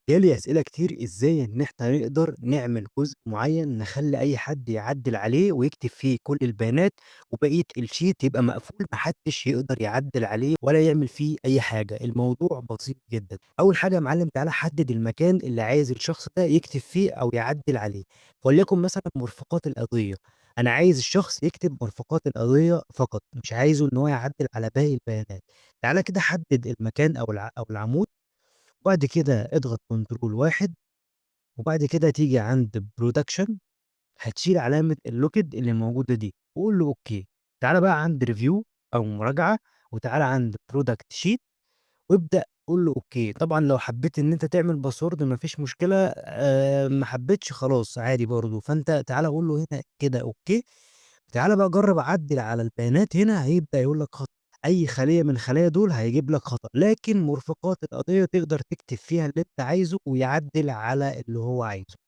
جالي أسئلة كتير إزاي إن إحنا نقدر نعمل جزء معين نخلّي أي حد يعدِّل عليه ويكتب فيه كل البيانات، وبقية الشيت يبقى مقفول ما حدش يقدر يعدِّل عليه ولا يعمل فيه أي حاجة. الموضوع بسيط جدًا. أول حاجة يا معلم تعالَ حدِّد المكان اللي عايز الشخص ده يكتب فيه أو يعدِّل عليه، وليكن مثلًا مرفقات القضية. أنا عايز الشخص يكتب مرفقات القضية فقط، مش عايزه إن هو يعدِّل على باقي البيانات. تعالَ كده حدِّد المكان أو العمود، وبعد كده اضغط كنترول واحد، وبعد كده تيجي عند production، هتشيل علامة الlocked اللي موجودة دي، وقُل له أوكي. تعالَ بقى عند review أو مراجعة، وتعالَ عند product sheet وابدأ قُل له أوكي. طبعًا لو حبيت إن أنت تعمل password ما فيش مشكلة، ما حبيتش خلاص عادي برضه. فأنت تعالَ قُل له هنا كده أوكي. تعالَ بقى جرّب عدِّل على البيانات هنا، هيبدأ يقول لك خطأ. أي خلية من الخلايا دول هيجيب لك خطأ، لكن مرفقات القضية تقدر تكتب فيها اللي أنت عايزه ويعدِّل على اللي هو عايزه.